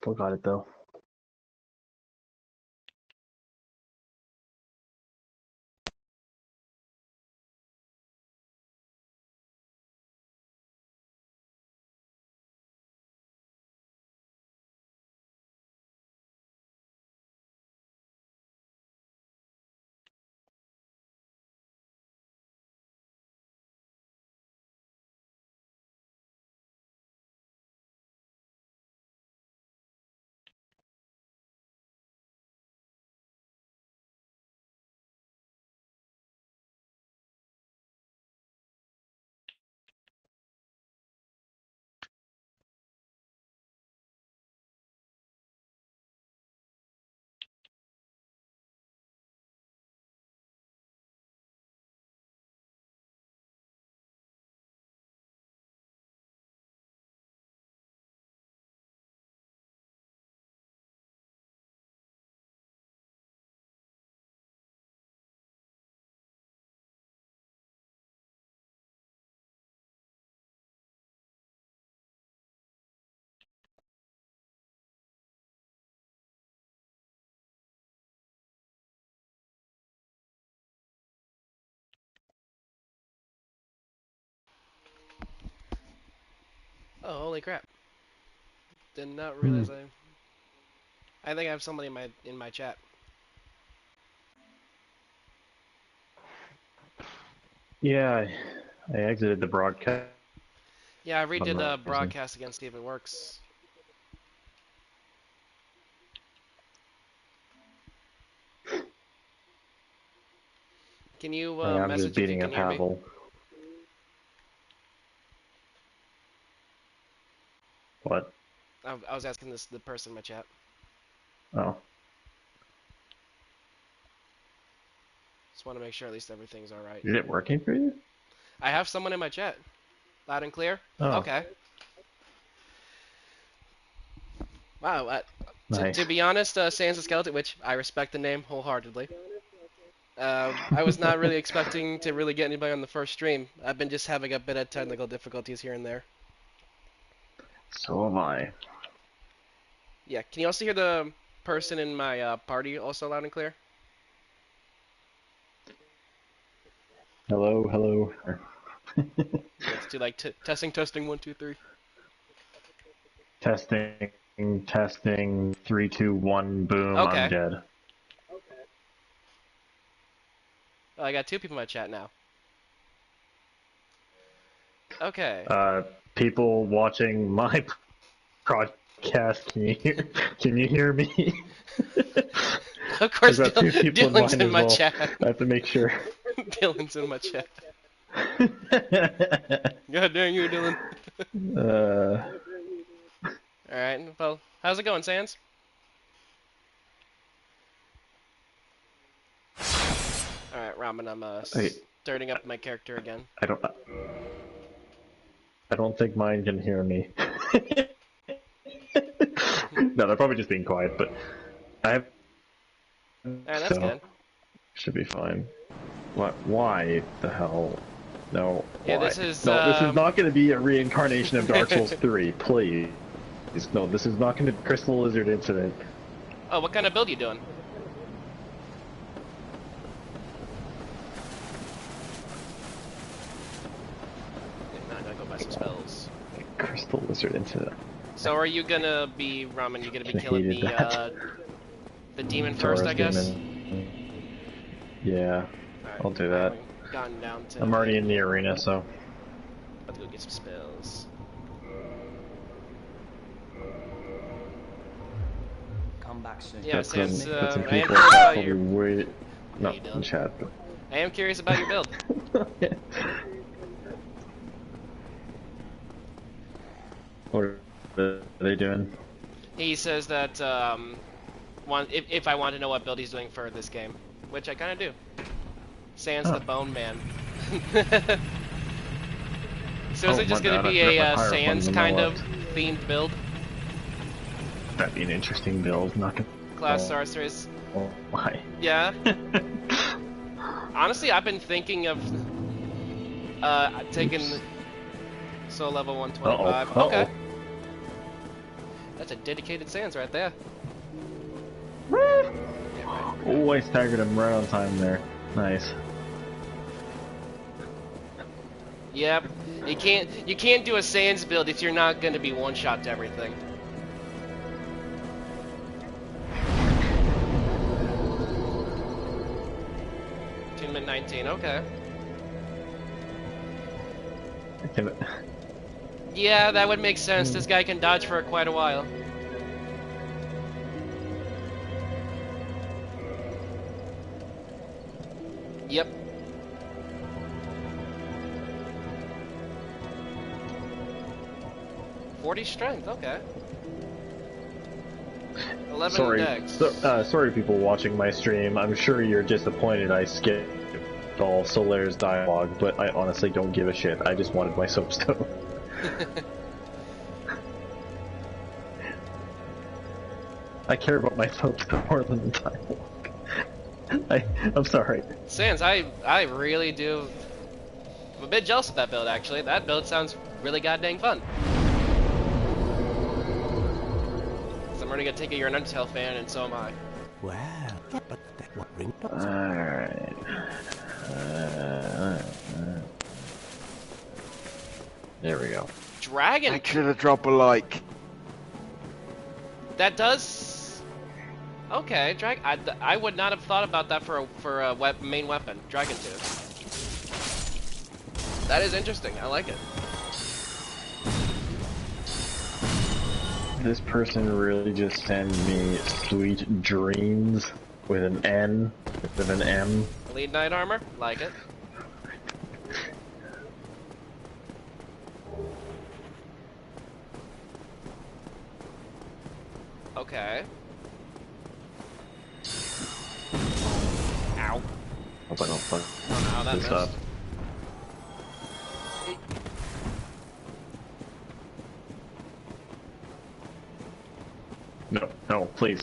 Still got it though. Oh, holy crap. Did not realize I think I have somebody in my chat. Yeah, I exited the broadcast. Yeah, I redid the the broadcast again, see if it works. Can you I'm just message if you beating can up hear me? Havel. What? I was asking the person in my chat. Oh. Just want to make sure at least everything's alright. Is it working for you? I have someone in my chat. Loud and clear? Oh. Okay. Wow, Nice. to be honest, Sans the Skeleton, which I respect the name wholeheartedly. I was not really expecting to really get anybody on the first stream. I've been just having a bit of technical difficulties here and there. So am I. Yeah, can you also hear the person in my party also loud and clear? Hello, hello. Let's do like testing, 1, 2, 3. Testing, 3, 2, 1, boom, Okay. I'm dead. Oh, I got 2 people in my chat now. Okay. People watching my broadcast, can you hear me? Of course, I've got 2 people in Dylan's mine in as my well. chat. I have to make sure. Dylan's in my chat. God dang you, Dylan. Alright, well, how's it going, Sans? Alright, Ramen, I'm starting up my character again. I don't think mine can hear me. No, they're probably just being quiet, but I have. Alright, that's good. Should be fine. What? Why the hell? No. Yeah, why? this is No, this is not going to be a reincarnation of Dark Souls 3. Please. No, this is not going to be Crystal Lizard incident. Oh, what kind of build are you doing? Now I gotta go buy some spells. Crystal Lizard incident. So are you gonna be, Ramen, you gonna be killing the demon first, I guess? Demon. Yeah, Right, I'll do that. Gotten down to I'm already in the arena, so. About to go get some spells. Come back soon. Yeah, Sans, Put some I am people curious about probably your... wait. No, you doing? in chat. But... I am curious about your build. What are they doing? He says that if I want to know what build he's doing for this game, which I kind of do. Sans the Bone Man. So is it just going to be a Sans kind of themed build? That'd be an interesting build. Not gonna... Class Sorceress. Oh, why? Yeah. Honestly, I've been thinking of taking soul level 125. Okay. That's a dedicated Sans right there. Oh, I staggered him right on time there. Nice. Yep. You can't do a Sans build if you're not gonna be one shot to everything. Min 19, okay. Yeah, that would make sense. This guy can dodge for quite a while. Yep. .40 strength, okay. 11 sorry, dex. Sorry people watching my stream. I'm sure you're disappointed I skipped all Solare's dialogue, but I honestly don't give a shit. I just wanted my soapstone. I care about my soapstone more than the dialogue. I'm sorry. Sans, I really do. I'm a bit jealous of that build, actually. That build sounds really goddamn fun. So I'm gonna take it you're an Undertale fan, and so am I. Wow, but that what ring? Alright. There we go. Dragon. Make sure to drop a like. That does. Okay, I would not have thought about that for a main weapon, Dragon Tooth. That is interesting. I like it. This person really just sent me sweet dreams with an N instead of an M. Elite Knight armor, like it. Okay. Ow. I was like, oh fuck. Oh no, that This missed. up. No, no, please.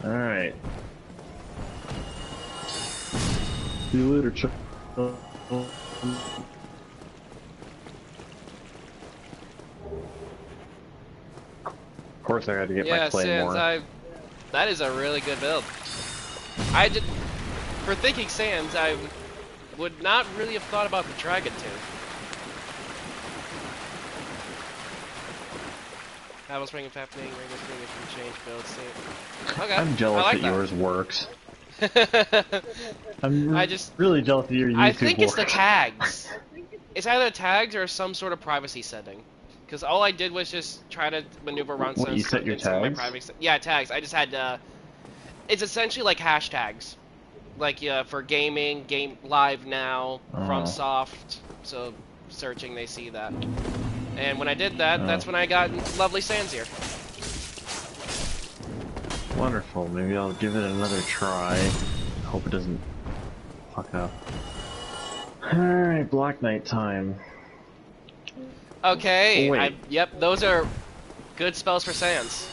Alright. See you later, Chuck. Of course I had to get my claymore. Sans, that is a really good build. For thinking Sans, I would not really have thought about the Dragon Tooth. Battle Spring and Fappening, Ringo Spring, if you change build state. Okay. I'm jealous I like that yours works. that. I'm I just- really jealous that your YouTube I think it's the works. tags. It's either tags or some sort of privacy setting. Because all I did was just try to maneuver around What, some you set your some of my tags? privacy. Yeah, tags. I just had it's essentially like hashtags. Like for gaming, game live now, FromSoft. So searching, they see that. And when I did that, that's when I got lovely Sans here. Wonderful. Maybe I'll give it another try. Hope it doesn't fuck up. Alright, Black Knight time. Okay. Oh, wait. Yep, those are good spells for Sans.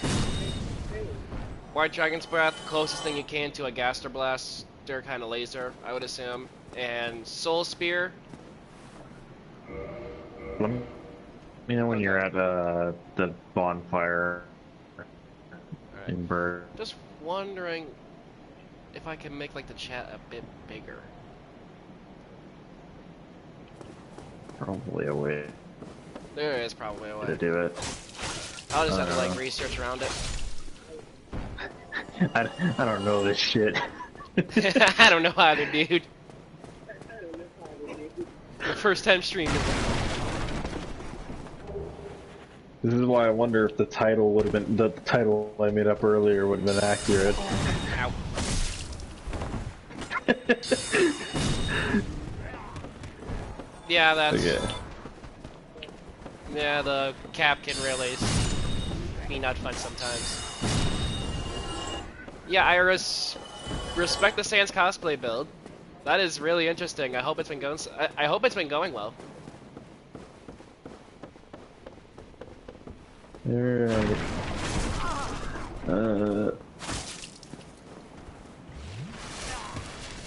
White Dragon's Breath, closest thing you can to a Gaster Blaster kind of laser, I would assume. And Soul Spear. Let me know when you're at the bonfire in Bird. Just wondering if I can make like the chat a bit bigger. Probably a way There is probably a way. to do it. I'll just have to like research around it. I don't know this shit. I don't know either, dude. The first time streaming. This is why I wonder if the title would have been the title I made up earlier would have been accurate. Ow. Yeah, that's. Okay. Yeah, the cap can really be not fun sometimes. Yeah, I respect the Sans cosplay build. That is really interesting. I hope it's been going. I hope it's been going well. Alright.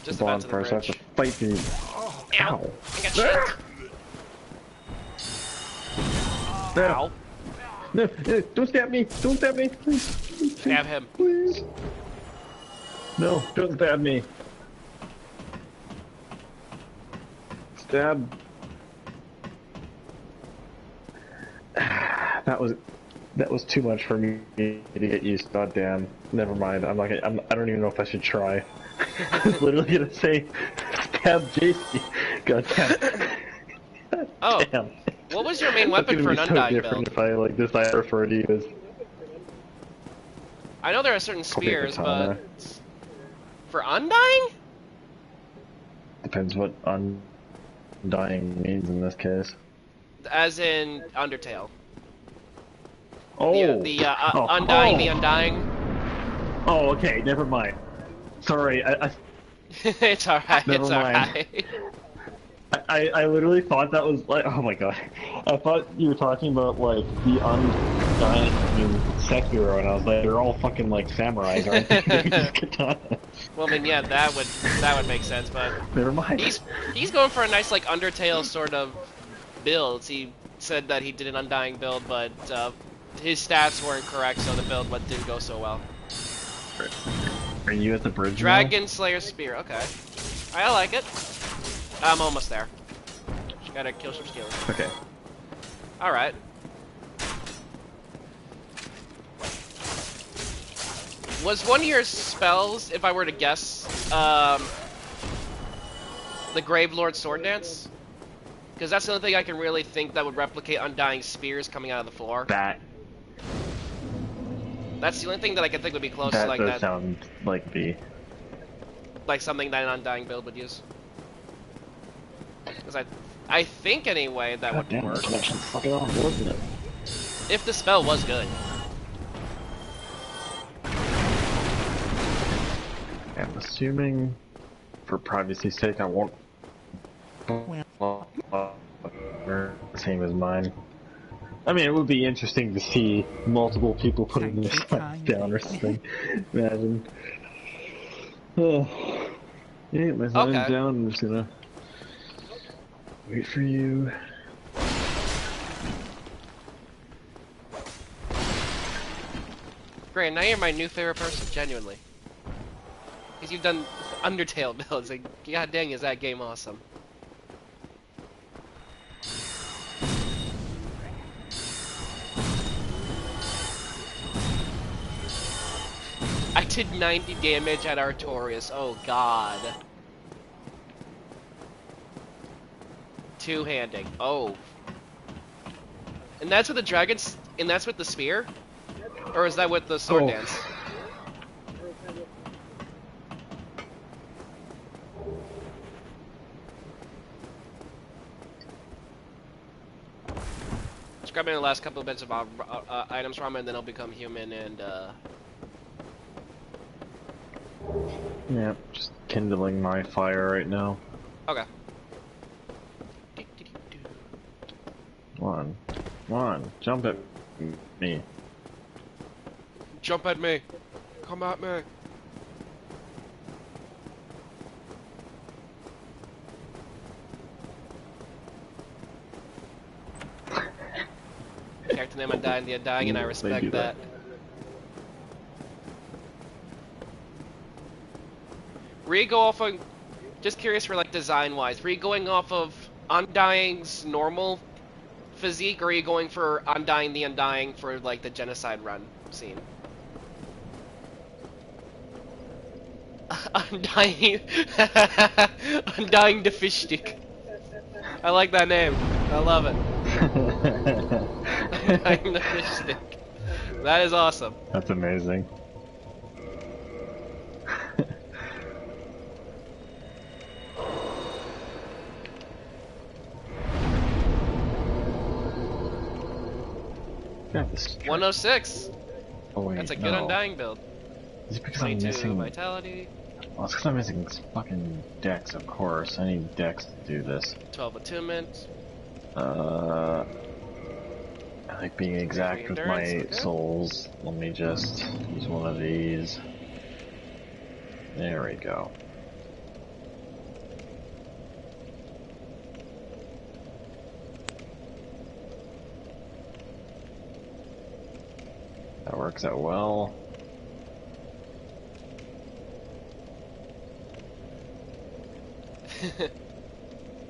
Just about to the bonfire, so I have bridge. to fight me. Ow! Ow. I got shit. Ow! No, don't stab me! Don't stab me! Please. Stab him. Please. No, don't stab me. Stab. That was too much for me to get used to. God damn. Never mind. I don't even know if I should try. I was literally gonna say stab JC. God damn. Oh. Damn. What was your main weapon for an That's gonna be undying so different build? if I like this I prefer to use. I know there are certain Probably a spears, katana. but for undying? Depends what undying means in this case. As in Undertale. Oh! The Oh. Undying, Oh. the Undying. Oh, okay, never mind. Sorry, It's alright, Never it's mind. alright. I literally thought that was like, oh my god. I thought you were talking about like the undying Sekiro, and I was like, they're all fucking like samurais, aren't they? They're just katanas. Well, I mean, yeah, that would make sense, but Never mind. he's going for a nice like Undertale sort of build. He said that he did an Undying build, but his stats weren't correct, so the build didn't go so well. Are you at the bridge now? Dragon Slayer Spear, okay. I like it. I'm almost there. Gotta kill some skills. Okay. Alright. Was one of your spells, if I were to guess, the Gravelord Sword Dance? Because that's the only thing I can really think that would replicate Undying Spears coming out of the floor. That's the only thing that I can think would be close to like does that. sound like the... Like something that an Undying build would use. Because I think anyway that would damn, work. this connection's fucking awful, isn't it? If the spell was good. I'm assuming, for privacy's sake, I won't... same as mine. I mean, it would be interesting to see multiple people putting this down or something. Imagine. Yeah, my sign's Okay. down. I'm just gonna wait for you. Great, now you're my new favorite person, genuinely. Because you've done Undertale builds, like, god dang is that game awesome. I did 90 damage at Artorias, oh god. Two-handing, oh. And that's with the dragons, and that's with the spear? Or is that with the sword dance? Just grab me the last couple of bits of items from it, and then I'll become human and Yeah, just kindling my fire right now. okay. Come on, jump at me. Jump at me. Come at me. Character name Undying, the Undying, and I They respect do that. that. Were you go off of, just curious for like design wise, were you going off of Undying's normal physique, or are you going for Undying the Undying for like the genocide run scene? Undying Undying the fish stick. I like that name. I love it. Undying the fish stick. That is awesome. That's amazing. Yeah, this 106. Oh wait, That's a good no. Undying build. Is it because I'm 22 missing... vitality. Well, it's because I'm missing fucking dex, of course. I need dex to do this. 12 attunement. I like being exact with my Endurance, okay. souls. Let me just use one of these. There we go. That works out well.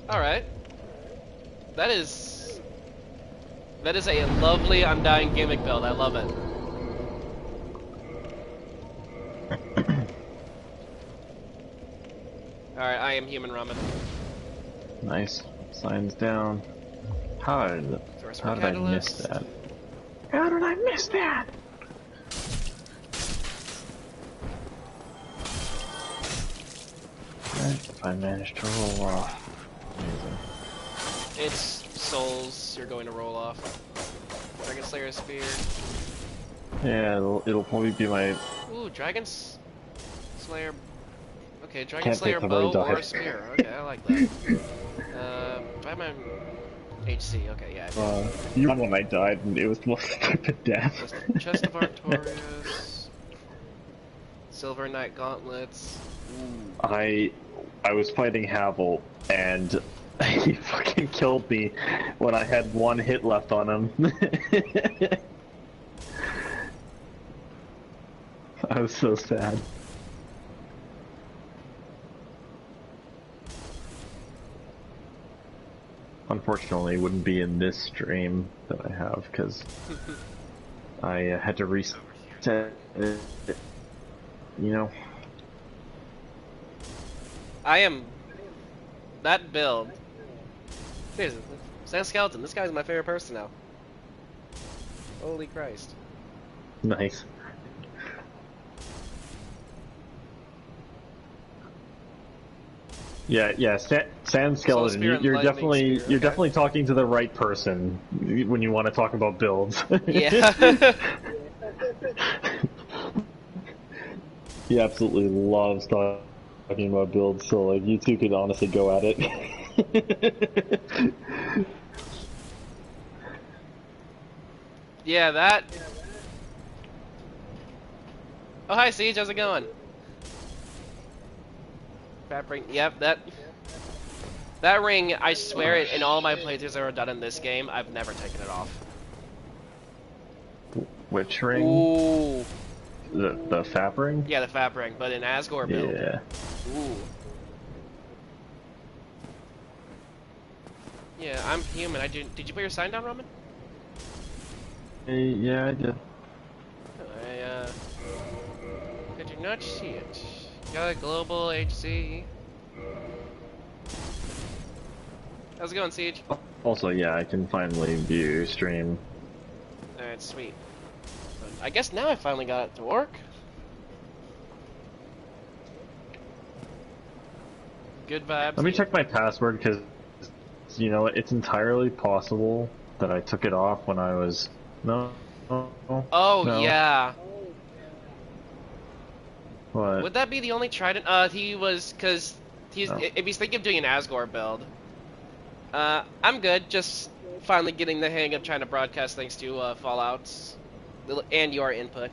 Alright. That is a lovely Undying gimmick build. I love it. Alright, I am human ramen. Nice. Signs down. How did I miss that? How did I miss that? If I managed to roll off. Amazing. It's souls you're going to roll off. Dragon Slayer Spear. Yeah, it'll probably be my... Ooh, Dragon Slayer... Okay, Dragon Can't Slayer pick the right bow or die. spear. Okay, I like that. Buy my HC. Okay, yeah. You won when I died, and it was the most stupid death. Chest of Artorias. Silver Knight Gauntlets. Ooh. I was fighting Havel, and he fucking killed me when I had one hit left on him. I was so sad. Unfortunately, it wouldn't be in this stream that I have, because I had to reset it, you know. I am... That build... Seriously, Sand Skeleton, this guy's my favorite person now. Holy Christ. Nice. Yeah, Sand Skeleton. You're definitely talking to the right person when you want to talk about builds. Yeah. He absolutely loves talking about builds, so like you two could honestly go at it. Yeah, that... Oh, hi, Siege, how's it going? Yep, that ring, I swear it, in all my playthroughs I've ever done in this game, I've never taken it off. Which ring? Ooh. The Fap ring? Yeah, the Fap ring, but in Asgore build. Yeah. Ooh. Yeah, I'm human. Did you put your sign down, Roman? Yeah, I did. I did not see it. Got a global HC. How's it going, Siege? Also, yeah, I can finally view stream. Alright, sweet. I guess now I finally got it to work. Good vibes. Let me check my password, because, you know, it's entirely possible that I took it off when I was... No. Oh, no. Yeah. What? Would that be the only Trident? He was, because if he's thinking of doing an Asgore build, I'm good, just finally getting the hang of trying to broadcast things to Fallouts and your input.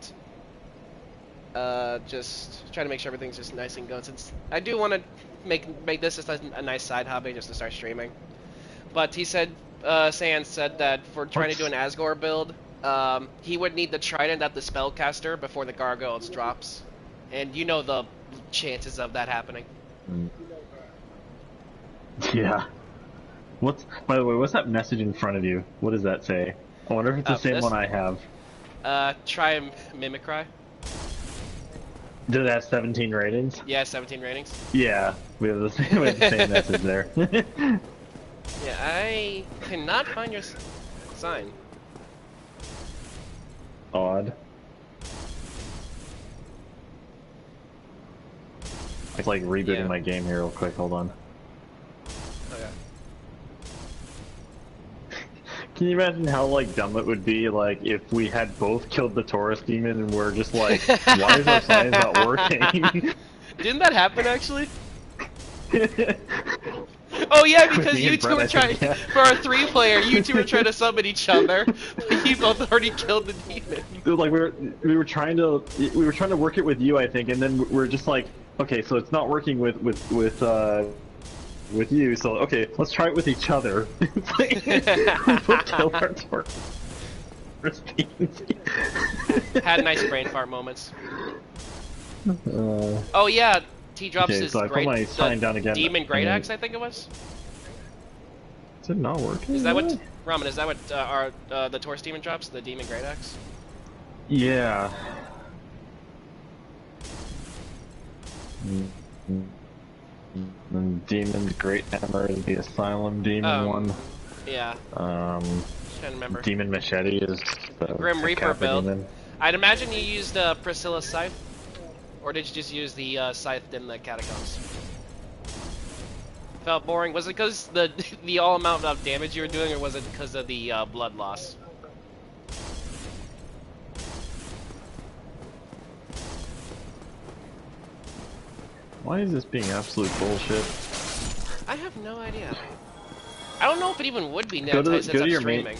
Just trying to make sure everything's just nice and good, since I do want to make this just a nice side hobby just to start streaming. But he said, Sans said that for trying to do an Asgore build, he would need the Trident at the Spellcaster before the Gargoyles drops. And you know the chances of that happening. Yeah. By the way, what's that message in front of you? What does that say? I wonder if it's the same one I have. Try Mimicry. Did it have 17 ratings? Yeah, 17 ratings. Yeah, we have the same message there. Yeah, I cannot find your sign. Odd. It's like rebooting my game here real quick, hold on. Okay. Can you imagine how like dumb it would be like if we had both killed the Taurus demon and we're just like, why is our signs not working? Didn't that happen actually? Oh yeah, because you two were trying, for our 3-player, you two were trying to summon each other, but you both already killed the demon. Like we were trying to work it with you, I think, and then we're just like, okay, so it's not working with you, so okay, let's try it with each other. It's like, we both killed our Taurus. Had nice brain fart moments. Oh yeah, T drops okay, his so I put my sign down again. demon great axe, I think it was. Is it not working? Is that what Ramen? Is that what the Taurus demon drops? The demon great axe? Yeah. Demon's Great Hammer is the Asylum Demon one. Yeah. Just trying to remember. Demon Machete is the Grim Reaper build. Demon. I'd imagine you used Priscilla's scythe, or did you just use the scythe in the catacombs? Felt boring. Was it because the all amount of damage you were doing, or was it because of the blood loss? Why is this being absolute bullshit? I have no idea. I don't know if it even would be now Go to since I'm your streaming.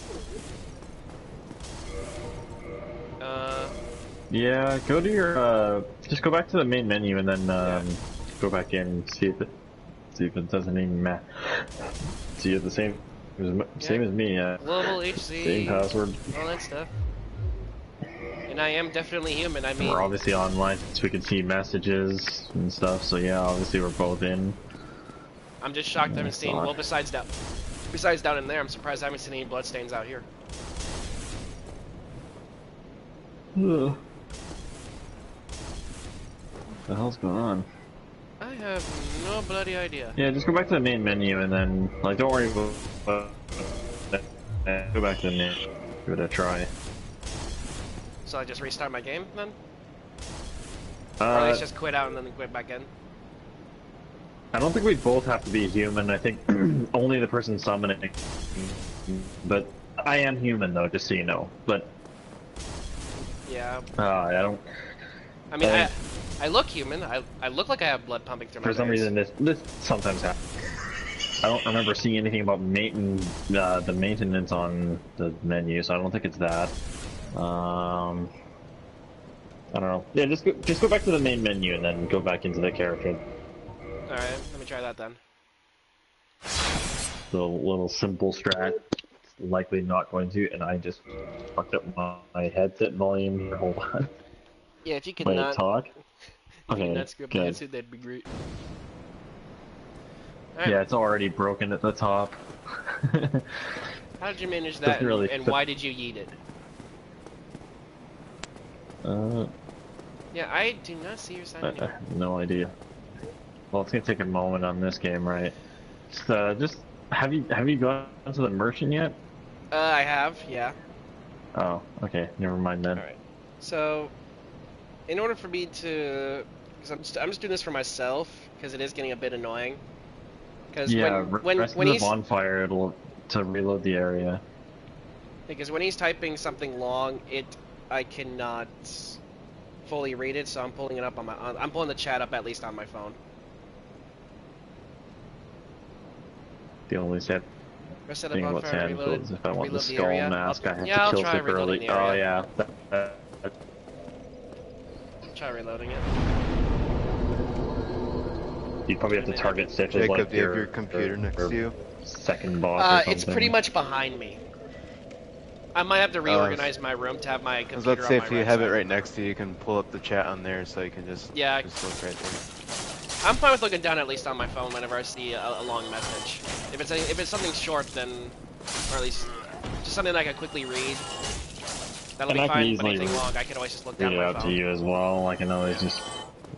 Yeah, go to your just go back to the main menu and then go back in and see if it doesn't even matter. See it the same as me. Global HC. Same password. All that stuff. And I am definitely human. I mean, we're obviously online so we can see messages and stuff. So yeah, obviously we're both in. I'm just shocked I haven't seen. Well, besides down in there, I'm surprised I haven't seen any bloodstains out here. Ugh. What the hell's going on? I have no bloody idea. Yeah, just go back to the main menu and then, like, don't worry about go back to the menu. Give it a try. So I just restart my game then? Or at least just quit out and then quit back in? I don't think we both have to be human. I think only the person summoning. But I am human though, just so you know. But yeah. I don't. I mean, I look human. I look like I have blood pumping through my veins. For some reason, this sometimes happens. I don't remember seeing anything about the maintenance on the menu, so I don't think it's that. I don't know. Yeah, just go back to the main menu and then go back into the character. All right, let me try that then. The little simple strat. Likely not going to, and I just fucked up my headset volume here. Hold on. Yeah, if you could Wait, not talk. Okay, Okay, screw up good. the headset, that'd be great. Right. Yeah, it's already broken at the top. How did you manage that, really and why did you yeet it? Yeah, I do not see your sign anymore. No idea. Well, it's gonna take a moment on this game, right? Just have you gone to the merchant yet? I have, yeah. Oh, okay. Never mind then. All right. So, in order for me to, because I'm just doing this for myself, because it is getting a bit annoying. Because yeah, when the he's bonfire, it'll to reload the area. Because when he's typing something long, I cannot fully read it, so I'm pulling it up on I'm pulling the chat up at least on my phone. The only set Set thing up about bonfire, sand is if I want the skull area. mask, I have Yeah, I'll to kill try super reloading early. the area. Oh yeah. Try reloading it. You probably have to target Sif as Jacob, like do you have your computer next to you? second boss or something. It's pretty much behind me. I might have to reorganize my room to have my computer I was about to say, on my if you right have it side. right next to you, you can pull up the chat on there so you can just, Yeah. just look right there. I'm fine with looking down at least on my phone whenever I see a long message. If it's something short, then, or at least just something I can quickly read, that'll be fine. But anything long, I can always just look down read it my out phone. to you as well. I can always just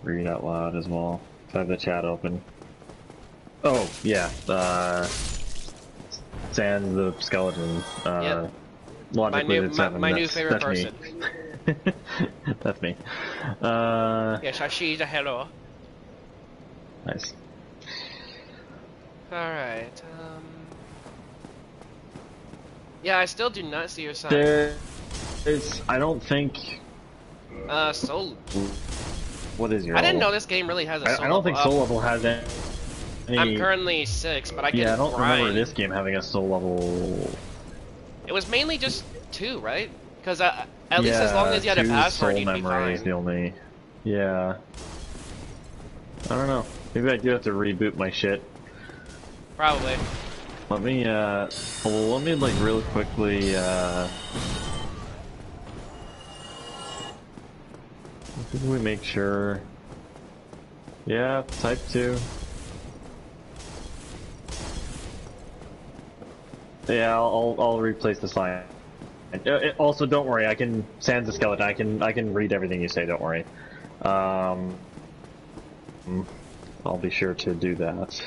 read out loud as well. If I have the chat open. Oh yeah, Sans the skeleton. Yep. Logically, it's seven. My new favorite that's person. Me. That's me. Yes, Ashida, hello. Nice. Alright, yeah, I still do not see your sign. There's, I don't think. Soul. What is your? I didn't level? know this game really has a soul I don't think level soul up. level has any. I'm currently 6, but I can Yeah, I don't grind. remember this game having a soul level. It was mainly just 2, right? Because at least as long as you had a password, you'd be memory is fine. the only. Yeah. I don't know. Maybe I do have to reboot my shit. Probably. Let me like real quickly Did we make sure? Yeah, type 2. Yeah, I'll replace the sign. Also, don't worry. I can sans the skeleton. I can read everything you say. Don't worry. I'll be sure to do that.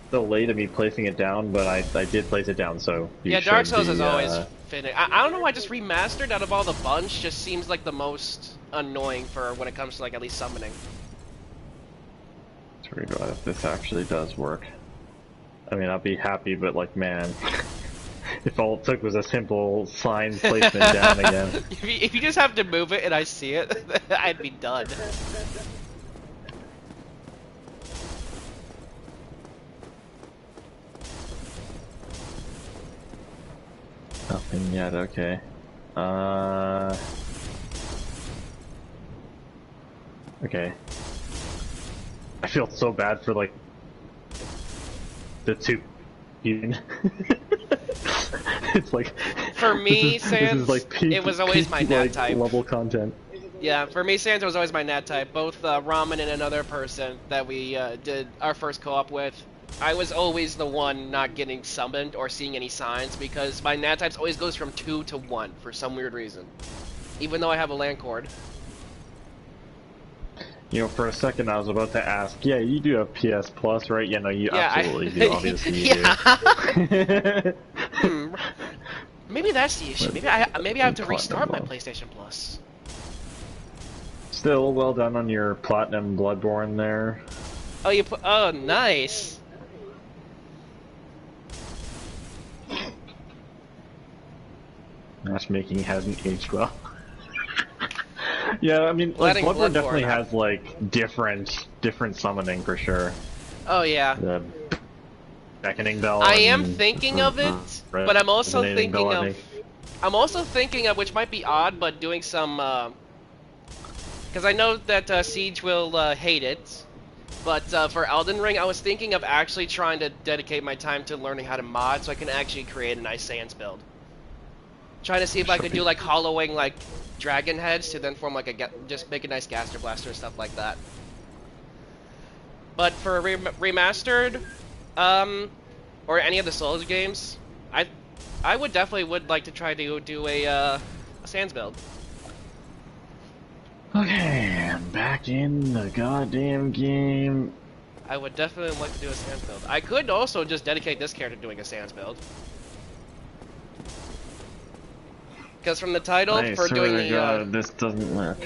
Still late of me placing it down, but I did place it down. So yeah, Dark Souls is always fitting. I don't know why just Remastered out of all the bunch just seems like the most annoying for when it comes to like at least summoning. Let's read if this actually does work. I mean, I'll be happy, but like, man, if all it took was a simple sign placement down again. If you just have to move it and I see it, I'd be done. Nothing yet, okay. Okay. I feel so bad for, like, the two. It's like... For me, this Sans, is like peak, it was always my nat type. Level content. Yeah, for me, Sans was always my nat type. Both Ramen and another person that we did our first co-op with, I was always the one not getting summoned or seeing any signs because my nat types always goes from 2 to 1 for some weird reason. Even though I have a land cord. You know, for a second I was about to ask, yeah, you do have PS Plus, right? Yeah, no, you absolutely do, obviously you do. Maybe that's the issue. Maybe I have to restart my PlayStation Plus. Still, well done on your Platinum Bloodborne there. Oh, you put... Oh, nice! Matchmaking hasn't aged well. Yeah, I mean, like, Bloodborne definitely has, like, different summoning for sure. Oh, yeah. The beckoning bell. I am thinking of it, but I'm also thinking of... I'm also thinking of, which might be odd, but doing some, because I know that Siege will hate it, but for Elden Ring, I was thinking of actually trying to dedicate my time to learning how to mod so I can actually create a nice Sans build. Trying to see if I could do, like, hollowing, like, dragon heads to then form, like, just make a nice Gaster Blaster and stuff like that. But for Remastered, or any of the Souls games, I would definitely like to try to do a Sans build. Okay, I'm back in the goddamn game. I would definitely like to do a Sans build. I could also just dedicate this character to doing a Sans build. Because from the title, for doing the... God, this doesn't work.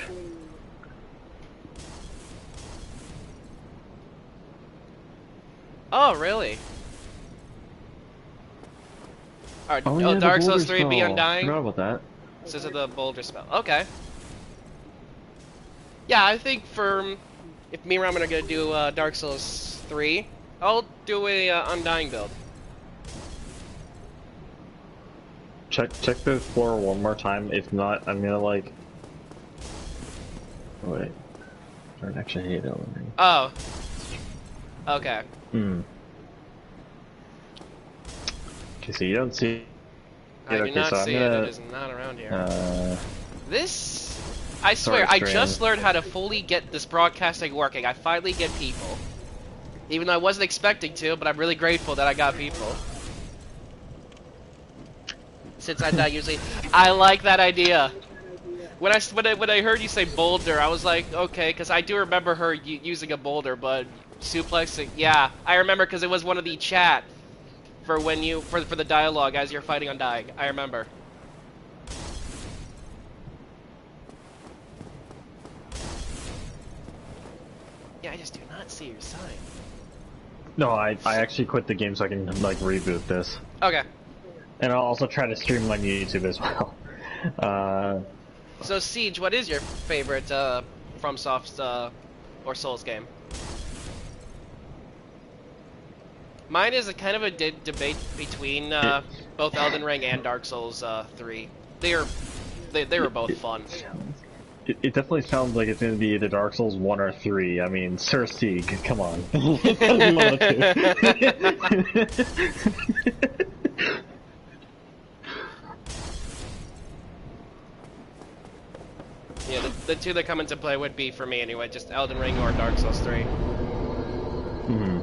Oh, really? Alright, Oh, yeah, Dark Souls Boulder 3 Be spell. Undying? Forgot about that. This is the Boulder spell. Okay. Yeah, I think for... If me and Ramen are gonna do Dark Souls 3, I'll do a Undying build. Check the floor one more time. If not, I'm gonna like... Oh, wait. I don't actually hate Elden Ring. Oh. Okay. Okay, so you don't see... I do not see it. It is not around here. This... I swear, I just learned how to fully get this broadcasting working. I finally get people. Even though I wasn't expecting to, but I'm really grateful that I got people. Since I usually... I like that idea. When I heard you say boulder, I was like, okay, because I do remember her using a boulder, but suplexing... Yeah, I remember because it was one of the chat for when you... For the dialogue as you're fighting Undying. I remember. Yeah, I just do not see your sign. No, I actually quit the game so I can, like, reboot this. Okay. And I'll also try to stream on YouTube as well. So, Siege, what is your favorite FromSoft or Souls game? Mine is a kind of a debate between both Elden Ring and Dark Souls 3. They were both fun. It definitely sounds like it's going to be either Dark Souls 1 or 3. I mean, Sir Sieg, come on. the two that come into play would be, for me anyway, just Elden Ring or Dark Souls 3. Hmm.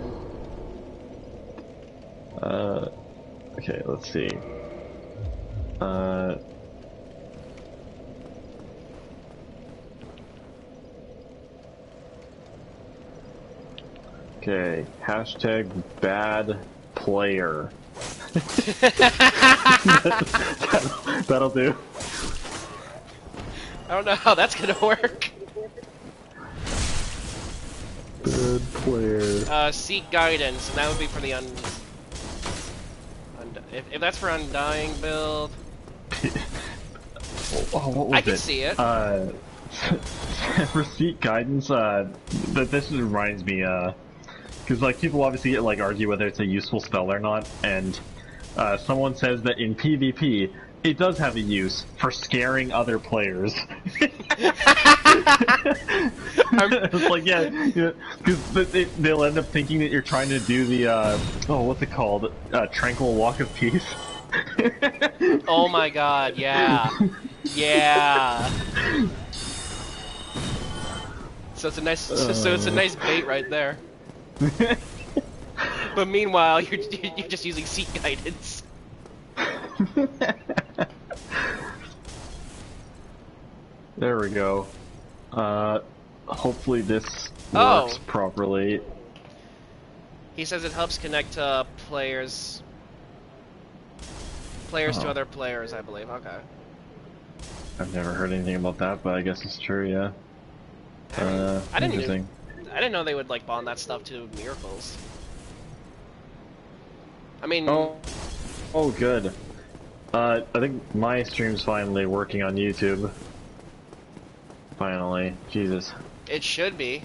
Okay, let's see. Okay, hashtag bad player. That'll do. I don't know how that's gonna work. Bad player. Seek guidance, and that would be for the if that's for Undying build. Oh, what was I can it? see it. For seek guidance, this reminds me, because like people obviously like argue whether it's a useful spell or not, and someone says that in PvP it does have a use for scaring other players. It's like because they'll end up thinking that you're trying to do the what's it called? Tranquil Walk of Peace. Oh my god, yeah. Yeah. So it's a nice it's a nice bait right there. But meanwhile, you're just using seek guidance. There we go. Hopefully this works properly. He says it helps connect players to other players, I believe. Okay. I've never heard anything about that, but I guess it's true, yeah. I Interesting. didn't know they would like bond that stuff to miracles. I mean... Oh, good. I think my stream's finally working on YouTube. Finally. Jesus. It should be.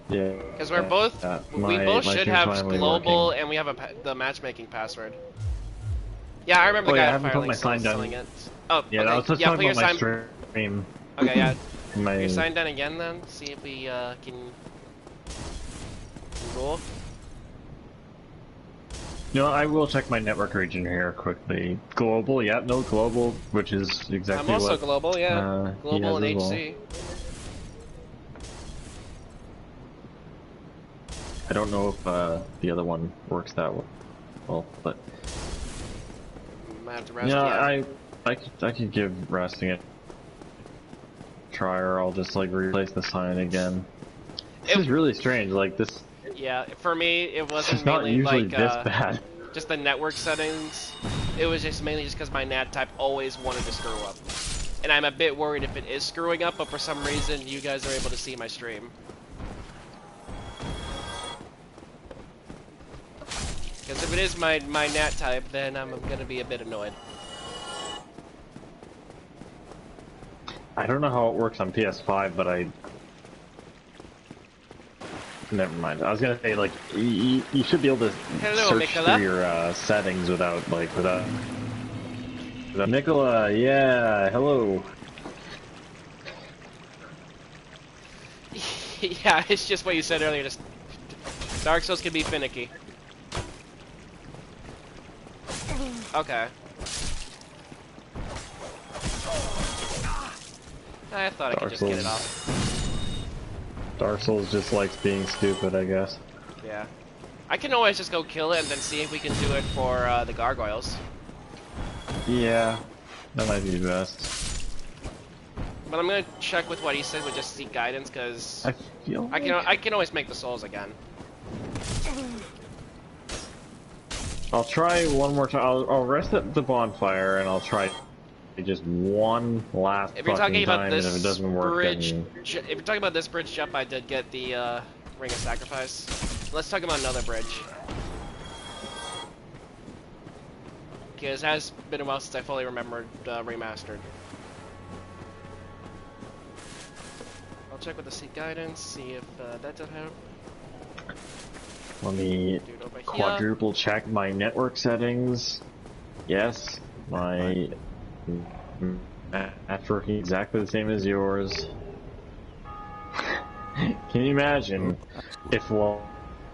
Yeah. Because we're both... we both should have global, working. and we have the matchmaking password. Yeah, I remember the I guy haven't put my sign down. selling it. Oh, Yeah, okay. I was just talking about my stream. Okay, yeah. My... Your sign done again then? See if we can roll. You know, I will check my network region here quickly. Global, yeah, no global, which is exactly I'm also what, global, yeah. Global and HC. I don't know if the other one works that well, but Might have to rest, yeah, I could give resting it a try, or I'll just like replace the sign again. This is really strange. Like this. Yeah, for me, it wasn't It's not mainly usually like this bad. just the network settings. It was just mainly just because my NAT type always wanted to screw up, and I'm a bit worried if it is screwing up. But for some reason, you guys are able to see my stream. Because if it is my NAT type, then I'm gonna be a bit annoyed. I don't know how it works on PS5, but never mind. I was gonna say, like, you should be able to search through your settings without Nicola, yeah, hello. Yeah, it's just what you said earlier. Just Dark Souls can be finicky. Okay. I thought I could just get it off. Dark Souls just likes being stupid, I guess. Yeah. I can always just go kill it and then see if we can do it for the gargoyles. Yeah, that might be best. But I'm gonna check with what he said with just seek guidance, because I can always make the souls again. I'll try one more time. I'll rest at the bonfire and I'll try just one last if you're talking about time, this and if it doesn't work, bridge, then... if you're talking about this bridge jump, I did get the Ring of Sacrifice. Let's talk about another bridge. Because it has been a while since I fully remembered Remastered. I'll check with the seek guidance, see if that does help. Let me quadruple check my network settings. Yes, my that's working exactly the same as yours. Can you imagine if, well,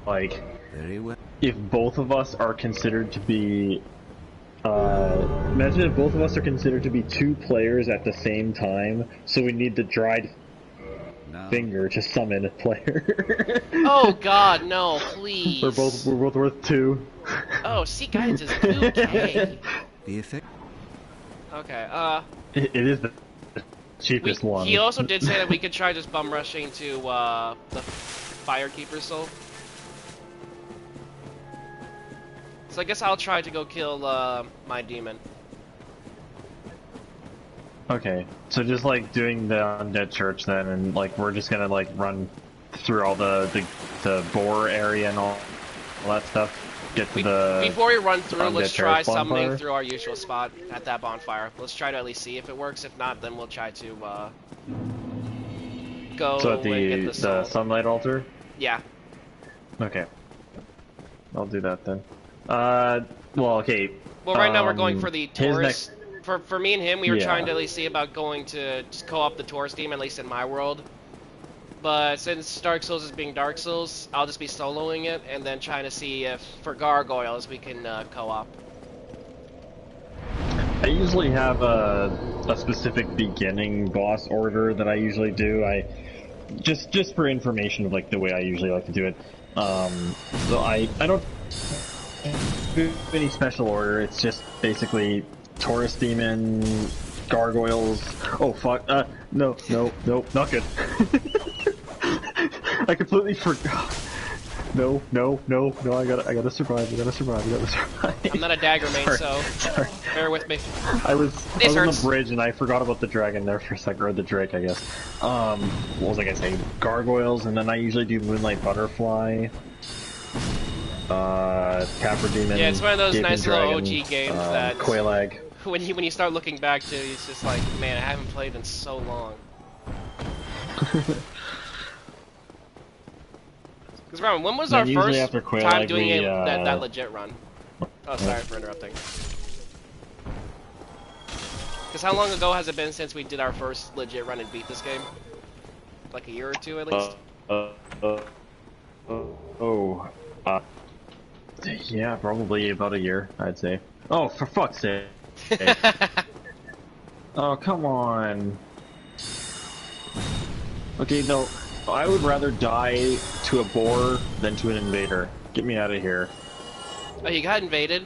like, Very well. if both of us are considered to be Imagine if both of us are considered to be two players at the same time, so we need the dried finger to summon a player. Oh God, no, we're please. both worth 2. Oh, Seek Guidance is 2K. The effect. Okay, It is the cheapest one. he also did say that we could try just bum rushing to, the Firekeeper Soul. So I guess I'll try to go kill, my demon. Okay, so just like doing the undead church then, and like we're just gonna like run through all the boar area and all that stuff. Get to the Before we run through, let's try terrace bonfire. summoning through our usual spot at that bonfire. Let's try to at least see if it works. If not, then we'll try to go So at and get the soul. the sunlight altar. Yeah. Okay, I'll do that then. Well, okay. Well, right now we're going for the his Taurus. For me and him, we were Yeah. trying to at least see about going to just co-op the Taurus team, at least in my world. But since Dark Souls is being Dark Souls, I'll just be soloing it and then trying to see if for Gargoyles we can co-op. I usually have a specific beginning boss order that I usually do. I just for information of like the way I usually like to do it. So I don't do any special order. It's just basically Taurus Demon, Gargoyles. Oh fuck! No, not good. I completely forgot. No! I gotta survive. I'm not a dagger main, Sorry. so Sorry. bear with me. I was This on hurts. the bridge and I forgot about the dragon there for a second, or the drake, I guess. What was I gonna say? Gargoyles, and then I usually do Moonlight Butterfly, Capra Demon. Yeah, it's one of those Gaping nice Dragon, little OG games that Quailag. when you start looking back to, it's just like, man, I haven't played in so long. Because remember, when was Then our usually first after Quailag, time doing we, that legit run? Oh, sorry for interrupting. Because how long ago has it been since we did our first legit run and beat this game? Like a year or two at least? Yeah, probably about a year, I'd say. Oh, for fuck's sake. Oh, come on. Okay, no, I would rather die to a boar than to an invader. Get me out of here. Oh, you got invaded?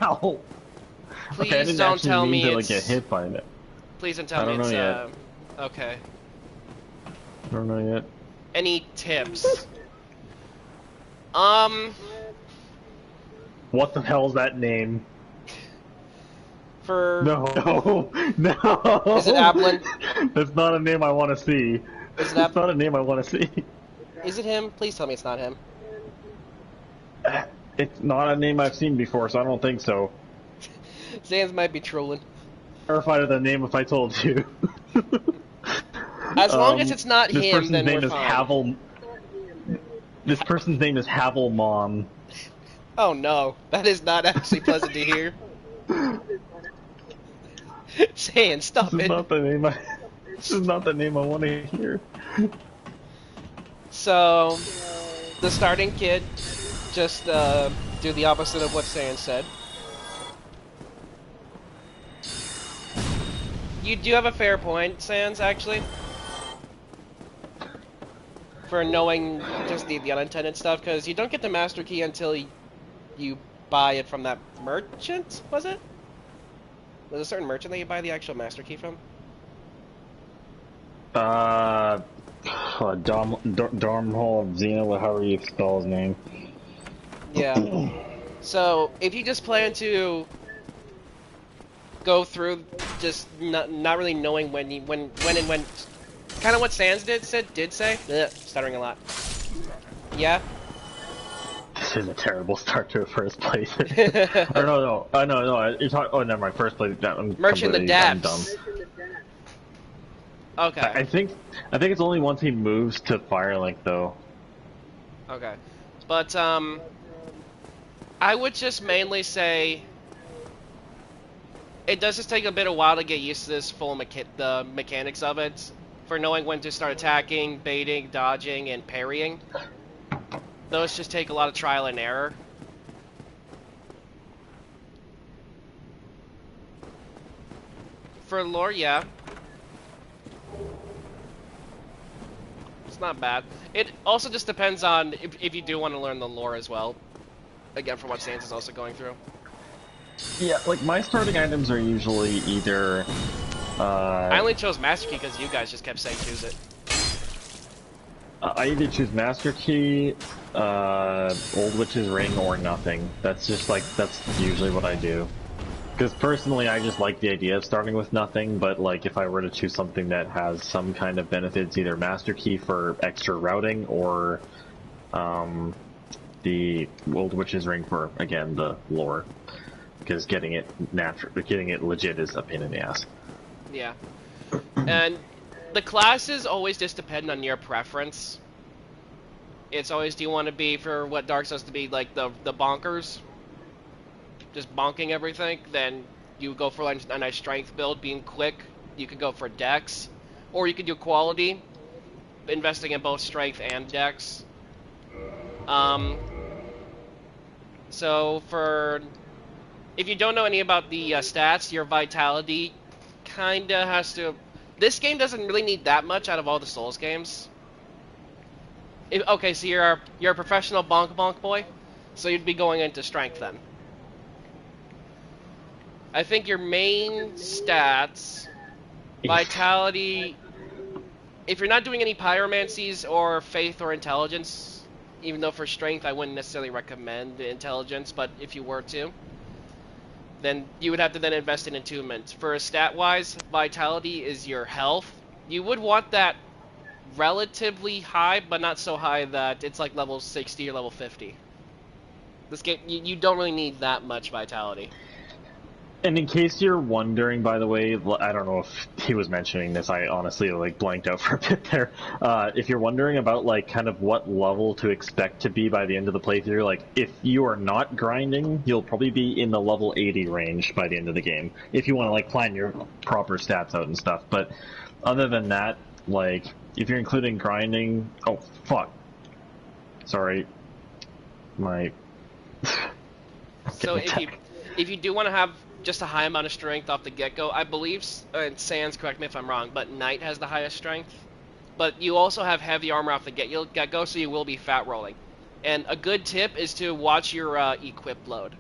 Ow! Please Okay, I didn't don't actually tell mean me to like, it's... get hit by it. Please don't tell I me don't it's, know okay. I don't know yet. Any tips? What the hell is that name? For... No. Is it Ablin? That's not a name I want to see. Is it That's not a name I want to see. Is it him? Please tell me it's not him. It's not a name I've seen before, so I don't think so. Sans might be trolling. Terrified of the name if I told you. As long as it's not this him, person's then name we're is fine. Havel. This person's name is Havel Mom. Oh no, that is not actually pleasant to hear. Sans, stop This is it. not the name I. This is not the name I want to hear. So, the starting kit, just do the opposite of what Sans said. You do have a fair point, Sans, actually. For knowing just the unintended stuff, because you don't get the master key until you buy it from that merchant, was it? Was a certain merchant that you buy the actual master key from? Darmhole of Xena, however you spell his name. Yeah. So, if you just plan to go through just not really knowing when kind of what Sans did say. Ugh, stuttering a lot. Yeah. This is a terrible start to a first place. Or no. You're talking. Oh, never mind. First place. Merchant the I'm Depths. dumb. Okay. I think it's only once he moves to Firelink though. Okay. But I would just mainly say it does just take a bit of while to get used to this full the mechanics of it, for knowing when to start attacking, baiting, dodging, and parrying. Those just take a lot of trial and error. For lore, yeah. It's not bad. It also just depends on if you do want to learn the lore as well. Again, from what Sans is also going through. Yeah, like my starting items are usually either. I only chose Master Key because you guys just kept saying choose it. I either choose Master Key, Old Witch's Ring, or nothing. That's just like, that's usually what I do. Because personally, I just like the idea of starting with nothing, but like if I were to choose something that has some kind of benefits, either Master Key for extra routing, or the Old Witch's Ring for, again, the lore. Because getting it legit is a pain in the ass. Yeah. And the classes always just depend on your preference. It's always, do you want to be, for what Dark Souls to be, like the bonkers? Just bonking everything? Then you go for like a nice strength build, being quick. You could go for dex. Or you could do quality, investing in both strength and dex. So for... If you don't know any about the stats, your vitality kinda has to... This game doesn't really need that much out of all the Souls games. Okay, so you're a professional bonk boy, so you'd be going into strength then. I think your main stats, vitality... If you're not doing any pyromancies or faith or intelligence, even though for strength I wouldn't necessarily recommend the intelligence, but if you were to, then you would have to then invest in attunement. For stat-wise, vitality is your health. You would want that relatively high, but not so high that it's like level 60 or level 50. This game, you don't really need that much vitality. And in case you're wondering, by the way, I don't know if he was mentioning this, I honestly like blanked out for a bit there. If you're wondering about like kind of what level to expect to be by the end of the playthrough, like if you are not grinding, you'll probably be in the level 80 range by the end of the game. If you want to like plan your proper stats out and stuff. But other than that, like if you're including grinding, oh fuck. Sorry. My So if you do want to have just a high amount of strength off the get-go, I believe, and Sans, correct me if I'm wrong, but Knight has the highest strength. But you also have heavy armor off the get-go, so you will be fat rolling. And a good tip is to watch your equip load.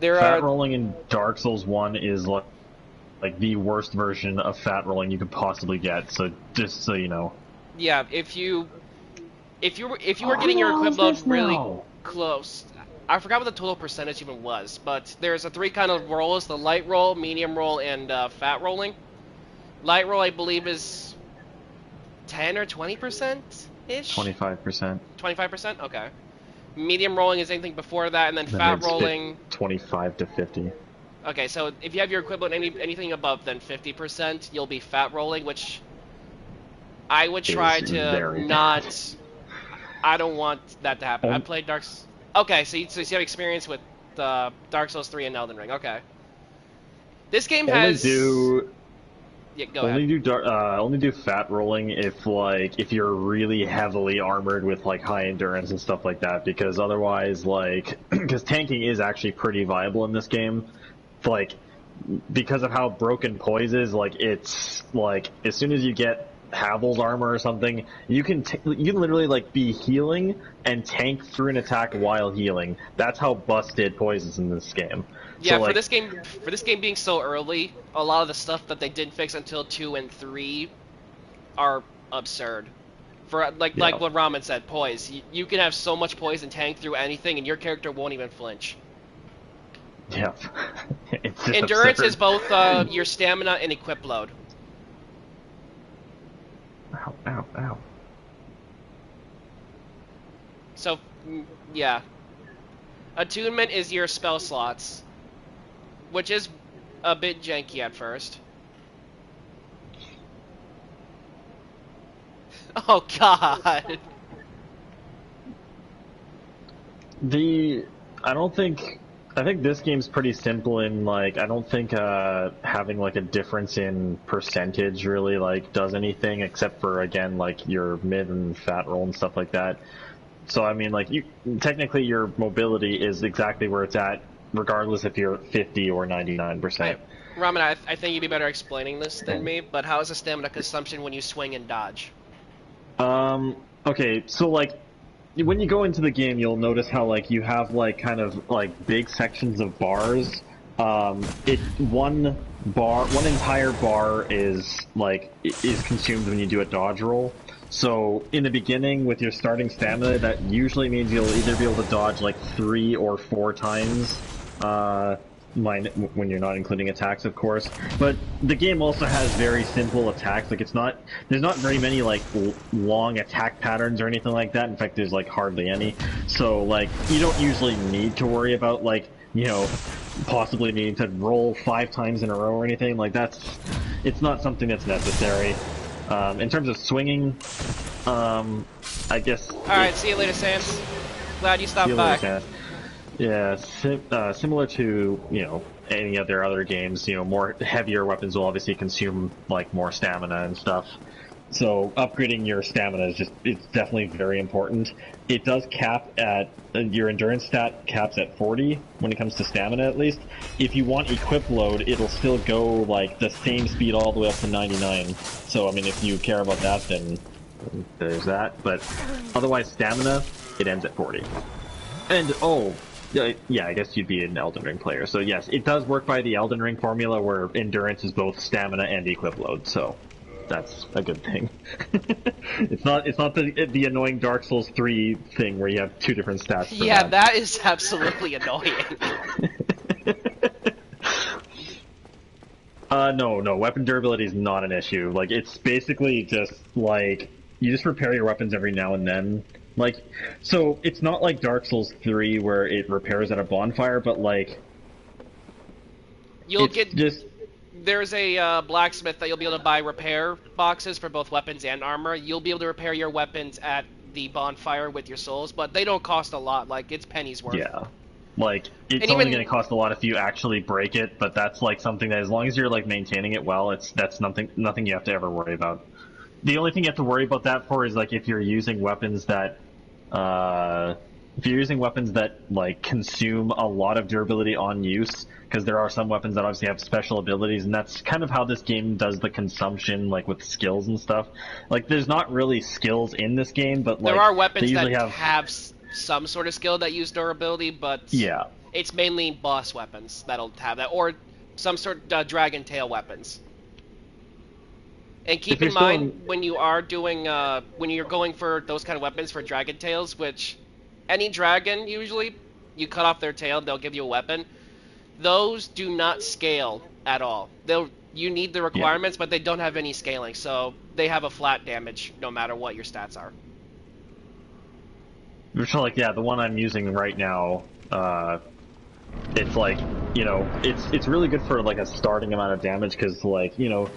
Fat rolling in Dark Souls 1 is like the worst version of fat rolling you could possibly get, so just so you know. Yeah, if you were getting your equip load really close, I forgot what the total percentage even was, but there's a 3 kind of rolls: the light roll, medium roll, and fat rolling. Light roll, I believe, is 10 or 20% ish. 25%. 25%. Okay. Medium rolling is anything before that, and then fat rolling 25 to 50. Okay, so if you have your equivalent anything above than 50%, you'll be fat rolling, which I would try to not. I don't want that to happen. I played Okay, so you have experience with Dark Souls 3 and Elden Ring. Okay. This game has. Yeah, go ahead. Only do fat rolling if you're really heavily armored with like high endurance and stuff like that, because otherwise because tanking is actually pretty viable in this game, because of how broken poise is, it's as soon as you get Havel's armor or something, you can literally be healing and tank through an attack while healing. That's how busted poise is in this game. Yeah, so, for this game being so early, a lot of the stuff that they didn't fix until 2 and 3 are absurd. For like what Ramen said, poise. You can have so much poise and tank through anything, and your character won't even flinch. Yeah. Endurance is both your stamina and equip load. Ow, ow, ow. So, yeah. Attunement is your spell slots, which is a bit janky at first. Oh god! I think this game's pretty simple in, I don't think having, a difference in percentage really, does anything, except for, again, your mid and fat roll and stuff like that. So, I mean, technically your mobility is exactly where it's at regardless if you're 50 or 99%. Ramen, I think you'd be better explaining this than me, but how is the stamina consumption when you swing and dodge? Okay, so like when you go into the game, you'll notice how like you have like kind of like big sections of bars. One entire bar is consumed when you do a dodge roll. So in the beginning, with your starting stamina, that usually means you'll either be able to dodge like 3 or 4 times. When you're not including attacks, of course. But the game also has very simple attacks. Like there's not very many like long attack patterns or anything like that. In fact, there's like hardly any. So like you don't usually need to worry about like, you know, possibly needing to roll 5 times in a row or anything. Like it's not something that's necessary. In terms of swinging, I guess. All right, see you later, Sans. Glad you stopped by. Later, yeah, similar to, you know, any other games, you know, more heavier weapons will obviously consume like more stamina and stuff. So upgrading your stamina it's definitely very important. It does cap at your endurance stat caps at 40 when it comes to stamina at least. If you want equip load, it'll still go like the same speed all the way up to 99. So I mean, if you care about that, then there's that. But otherwise, stamina it ends at 40. And yeah, I guess you'd be an Elden Ring player. So yes, it does work by the Elden Ring formula where endurance is both stamina and equip load. So that's a good thing. It's not the annoying Dark Souls 3 thing where you have 2 different stats. Yeah, that is absolutely annoying. No, weapon durability is not an issue. Like it's basically just like you just repair your weapons every now and then. Like, so it's not like Dark Souls 3 where it repairs at a bonfire, but like there's a blacksmith that you'll be able to buy repair boxes for both weapons and armor. You'll be able to repair your weapons at the bonfire with your souls, but they don't cost a lot. Like, it's pennies worth. Yeah. Like, it's only going to cost a lot if you actually break it, but that's like something that as long as you're like maintaining it well, that's nothing you have to ever worry about. The only thing you have to worry about that for is like if you're using weapons that like consume a lot of durability on use, because there are some weapons that obviously have special abilities, and that's kind of how this game does the consumption, like with skills and stuff. Like there's not really skills in this game, but like there are weapons that have some sort of skill that use durability, but yeah, it's mainly boss weapons that'll have that, or some sort of dragon tail weapons. And keep in mind, when you are doing, when you're going for those kind of weapons for dragon tails, which any dragon usually, you cut off their tail, they'll give you a weapon. Those do not scale at all. You need the requirements, but they don't have any scaling, so they have a flat damage no matter what your stats are. Which, like, yeah, the one I'm using right now, it's like, you know, it's really good for like a starting amount of damage, because like, you know,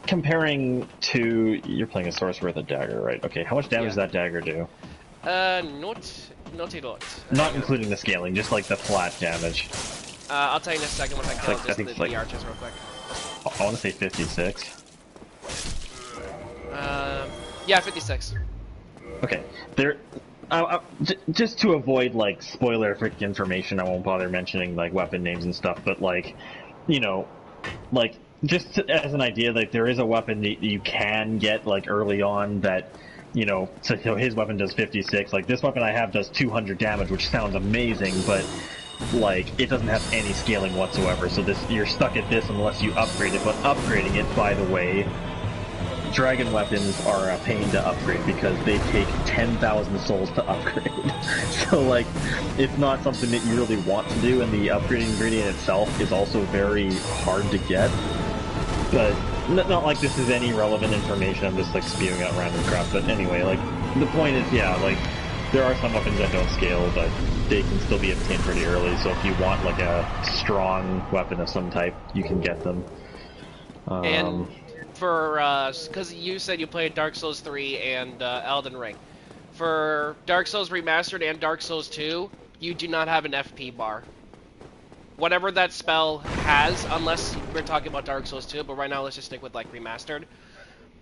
comparing to, you're playing a sorcerer with a dagger, right? Okay, how much damage does that dagger do? Not a lot. Not including the scaling, just like the flat damage. I'll tell you in a second once I count the archers real quick. I want to say 56. Yeah, 56. Okay, just to avoid like spoiler-frick information, I won't bother mentioning like weapon names and stuff. But like, you know, like just as an idea, like there is a weapon that you can get like early on that, you know, so his weapon does 56. Like this weapon I have does 200 damage, which sounds amazing, but like it doesn't have any scaling whatsoever. So you're stuck at this unless you upgrade it. But upgrading it, by the way, dragon weapons are a pain to upgrade because they take 10,000 souls to upgrade. So like, it's not something that you really want to do, and the upgrading ingredient itself is also very hard to get. But not like this is any relevant information, I'm just like spewing out random crap. But anyway, like, the point is, yeah, like, there are some weapons that don't scale, but they can still be obtained pretty early, so if you want like a strong weapon of some type, you can get them. And for, because you said you played Dark Souls 3 and Elden Ring. For Dark Souls Remastered and Dark Souls 2, you do not have an FP bar. Whatever that spell has, unless we're talking about Dark Souls 2, but right now let's just stick with like Remastered.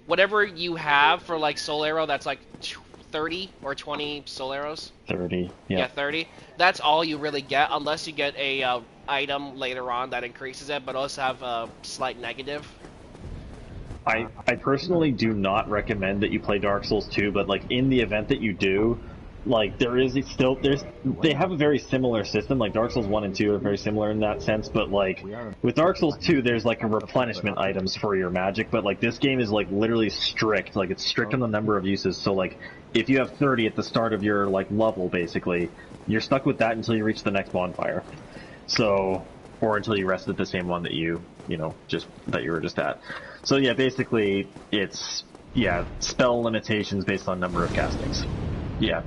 Whatever you have for like Soul Arrow, that's like 30 or 20 soul arrows. 30. Yeah, 30. That's all you really get, unless you get a item later on that increases it, but also have a slight negative. I personally do not recommend that you play Dark Souls 2, but like in the event that you do, like they have a very similar system. Like Dark Souls 1 and 2 are very similar in that sense, but like with Dark Souls 2 there's like a replenishment items for your magic, but like this game is like literally strict. Like it's strict on the number of uses. So like if you have 30 at the start of your like level, basically, you're stuck with that until you reach the next bonfire. So, or until you rest at the same one that you were just at. So yeah, basically it's spell limitations based on number of castings. Yeah,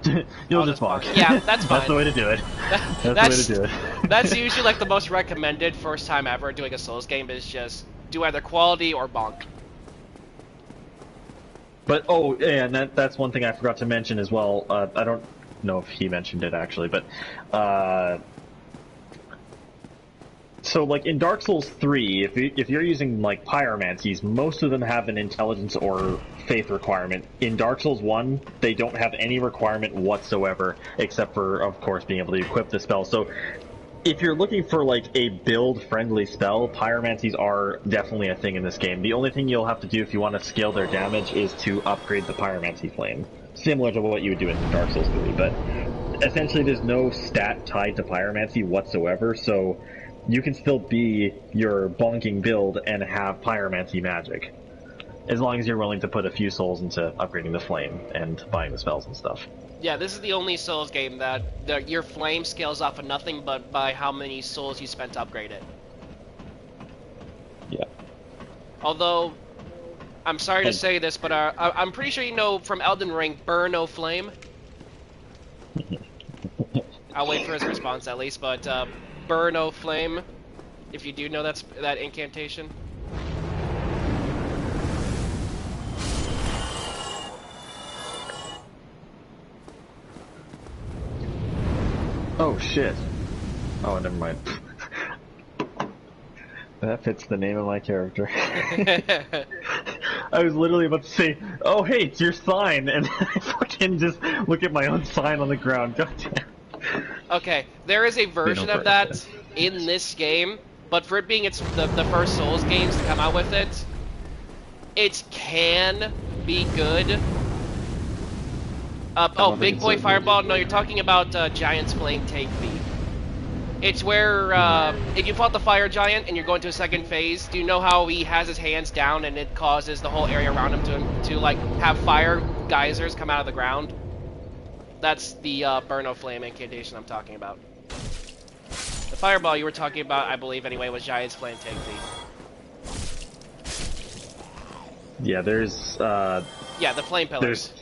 you'll just bonk. Yeah, that's fine. That's the way to do it. That's the way to do it. That's usually like the most recommended first time ever doing a Souls game is just do either quality or bonk. But and that's one thing I forgot to mention as well. I don't know if he mentioned it actually, but so like in Dark Souls 3, if you're using like pyromancies, most of them have an intelligence or faith requirement. In Dark Souls 1, they don't have any requirement whatsoever, except for, of course, being able to equip the spell. So if you're looking for like a build-friendly spell, pyromancies are definitely a thing in this game. The only thing you'll have to do if you want to scale their damage is to upgrade the pyromancy flame, similar to what you would do in Dark Souls 3. But essentially, there's no stat tied to pyromancy whatsoever, so you can still be your bonking build and have pyromancy magic, as long as you're willing to put a few souls into upgrading the flame and buying the spells and stuff. Yeah, this is the only Souls game that your flame scales off of nothing but by how many souls you spent to upgrade it. Yeah. Although, I'm sorry to say this, but I'm pretty sure you know from Elden Ring, burn no flame. I'll wait for his response at least, but burn no flame, if you do know that incantation. Oh shit. Oh, never mind. That fits the name of my character. I was literally about to say, oh hey, it's your sign, and I fucking just look at my own sign on the ground. God damn. Okay, there is a version of that in this game, but for it being the first Souls games to come out with it, it can be good. Oh, Big Boy Fireball? No, you're talking about Giant's Flame Take Thee. It's where, if you fought the Fire Giant and you're going to a second phase, do you know how he has his hands down and it causes the whole area around him to like, have fire geysers come out of the ground? That's the Burn No Flame incantation I'm talking about. The Fireball you were talking about, I believe anyway, was Giant's Flame Take Thee. Yeah, there's, yeah, the Flame Pillars.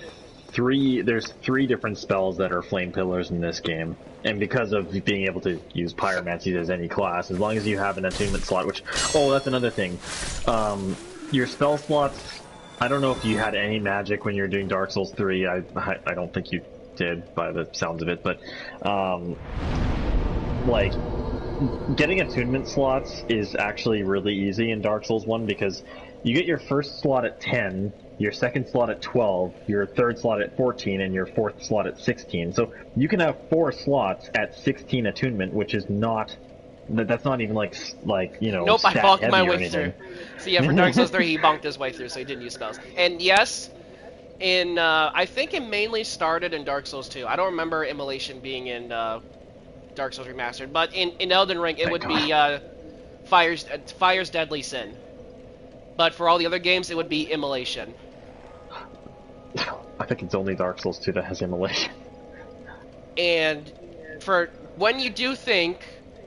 There's three different spells that are flame pillars in this game, and because of being able to use pyromancy as any class, as long as you have an attunement slot, which, that's another thing. Your spell slots, I don't know if you had any magic when you were doing Dark Souls 3, I don't think you did by the sounds of it, but like getting attunement slots is actually really easy in Dark Souls 1 because you get your first slot at 10, your second slot at 12, your third slot at 14, and your fourth slot at 16. So you can have 4 slots at 16 attunement, which is not... That's not even like Nope, I bonked my way through. So yeah, for Dark Souls 3, he bonked his way through, so he didn't use spells. And yes, I think it mainly started in Dark Souls 2. I don't remember Immolation being in Dark Souls Remastered, but in Elden Ring, it would be Fire's Deadly Sin. But for all the other games, it would be Immolation. I think it's only Dark Souls 2 that has Immolation. And for when you do think,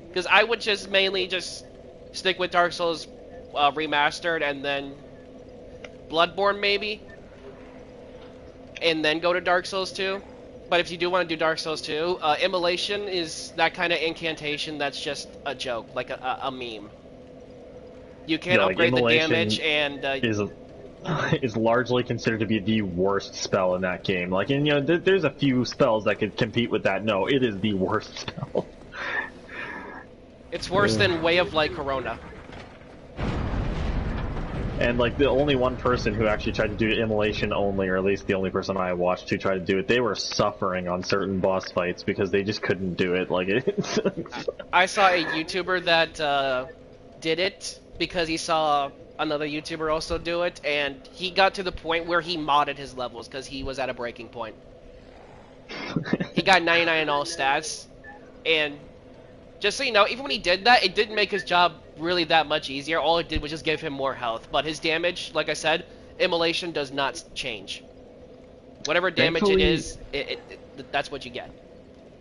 because I would just mainly just stick with Dark Souls Remastered and then Bloodborne maybe, and then go to Dark Souls 2. But if you do want to do Dark Souls 2, Immolation is that kind of incantation that's just a joke, like a meme. You can't upgrade the damage, and is largely considered to be the worst spell in that game. Like, and there's a few spells that could compete with that. No, it is the worst spell. It's worse than Way of Light Corona. And like the only one person who actually tried to do immolation only, or at least the only person I watched who tried to do it, they were suffering on certain boss fights because they just couldn't do it. Like it's. I saw a YouTuber that did it because he saw another YouTuber also do it, and he got to the point where he modded his levels because he was at a breaking point. He got 99 in all stats, and just so you know, even when he did that, it didn't make his job really that much easier. All it did was just give him more health, but his damage, like I said, immolation does not change. Whatever damage it is, that's what you get.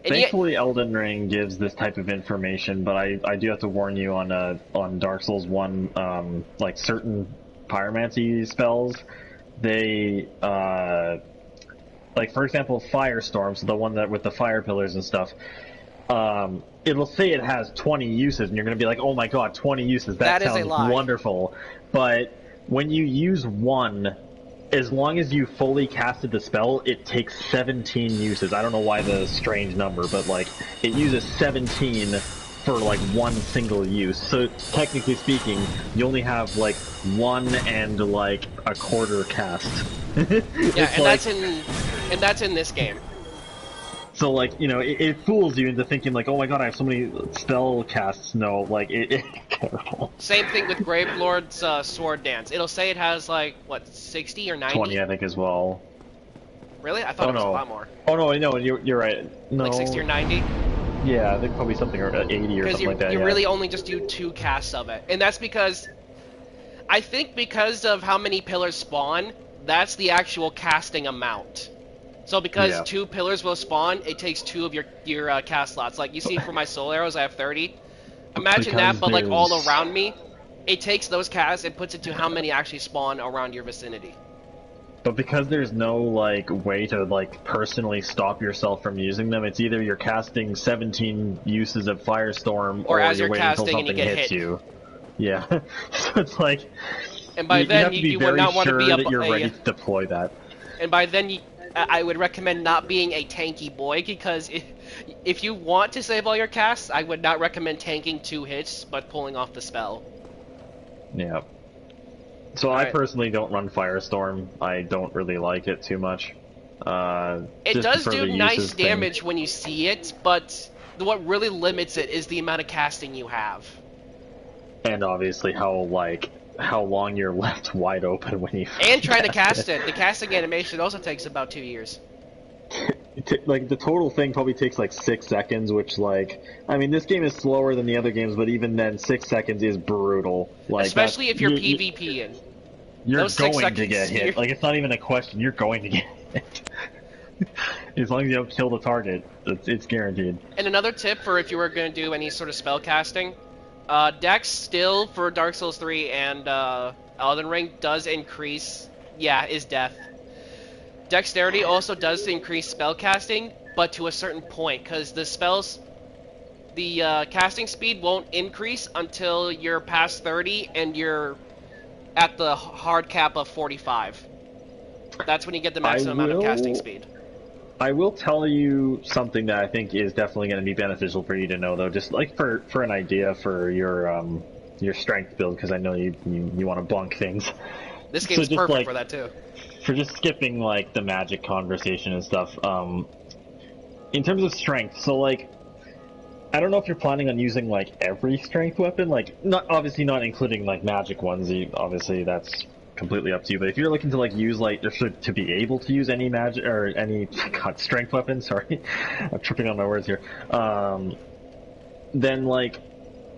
And Thankfully, Elden Ring gives this type of information, but I do have to warn you on Dark Souls 1, like certain pyromancy spells, they like for example Firestorm, so the one that with the fire pillars and stuff, it'll say it has 20 uses, and you're gonna be like, oh my god, 20 uses, that sounds wonderful. But when you use one, as long as you fully casted the spell, it takes 17 uses. I don't know why the strange number, but like it uses 17 for like one single use. So technically speaking, you only have like one and like a quarter cast. Yeah, and that's in this game. So like, you know, it fools you into thinking like, oh my god, I have so many spell casts. No, like it's terrible. Same thing with Gravelord's Sword Dance. It'll say it has like what, 60 or 90? 20, I think, as well. Really? I thought it was a lot more. Oh no, you're right. No. Like 60 or 90? Yeah, I think probably something 80 or something like that. You really only just do 2 casts of it, and that's because I think because of how many pillars spawn, that's the actual casting amount. So because 2 pillars will spawn, it takes 2 of your cast slots. Like you see for my soul arrows, I have 30. Imagine because that, but like all around me, it takes those casts and puts it to how many actually spawn around your vicinity. But because there's no like way to like personally stop yourself from using them, it's either you're casting 17 uses of Firestorm, or as you're you're waiting until casting and something you get hits hit. you. Yeah, so it's like. And by then you would not want to be that you're ready to deploy that. And by then I would recommend not being a tanky boy, because if you want to save all your casts, I would not recommend tanking 2 hits but pulling off the spell. Yeah. So I personally don't run Firestorm. I don't really like it too much. It does do nice damage when you see it, but what really limits it is the amount of casting you have. And obviously how long you're left wide open when you... And trying to cast it. The casting animation also takes about 2 years. Like, the total thing probably takes like 6 seconds, which, like... I mean, this game is slower than the other games, but even then, 6 seconds is brutal. Like, especially if you're PvPing. You're going to get hit. Like, it's not even a question. You're going to get hit. As long as you don't kill the target, it's guaranteed. And another tip for if you were going to do any sort of spell casting... Dex still for Dark Souls 3 and Elden Ring does increase, is death. Dexterity also does increase spellcasting, but to a certain point, because the casting speed won't increase until you're past 30 and you're at the hard cap of 45. That's when you get the maximum amount of casting speed. I will tell you something that I think is definitely going to be beneficial for you to know, though, just like for an idea for your strength build, because I know you want to bunk things. This game's perfect for that too. For just skipping like the magic conversation and stuff. In terms of strength, so like, I don't know if you're planning on using like every strength weapon, like obviously not including like magic ones. Obviously that's completely up to you, but if you're looking to like use to be able to use any magic or any strength weapon, sorry, I'm tripping on my words here. Then like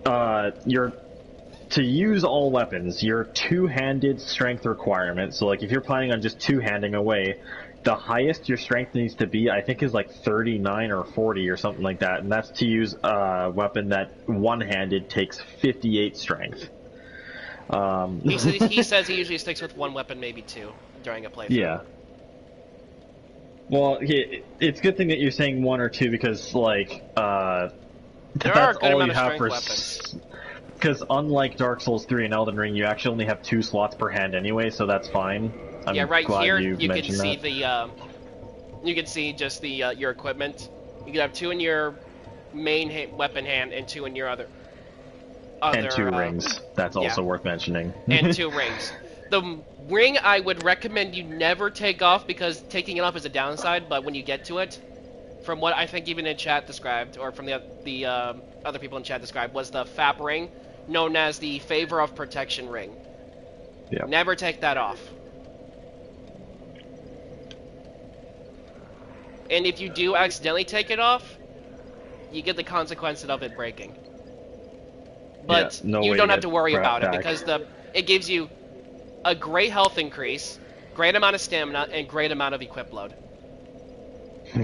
to use all weapons, your 2-handed strength requirement. So like if you're planning on just 2-handing away, the highest your strength needs to be, I think, is like 39 or 40 or something like that, and that's to use a weapon that one-handed takes 58 strength. He says he usually sticks with 1 weapon, maybe 2, during a playthrough. Yeah. Well, it's a good thing that you're saying 1 or 2, because, like, there are that's a good all amount you of have strength for... weapons. Because unlike Dark Souls 3 and Elden Ring, you actually only have 2 slots per hand anyway, so that's fine. I'm right glad here you can see that. you can see just the your equipment. You can have 2 in your main weapon hand and 2 in your other and 2 rings. That's also worth mentioning. And 2 rings. The ring I would recommend you never take off because taking it off is a downside, but when you get to it, from what I think even in chat described, or from the other people in chat described, was the FAP ring, known as the Favor of Protection ring. Yeah. Never take that off. And if you do accidentally take it off, you get the consequences of it breaking. But Yeah, no you way don't to have to worry get about it back. because it gives you a great health increase, great amount of stamina, and great amount of equip load.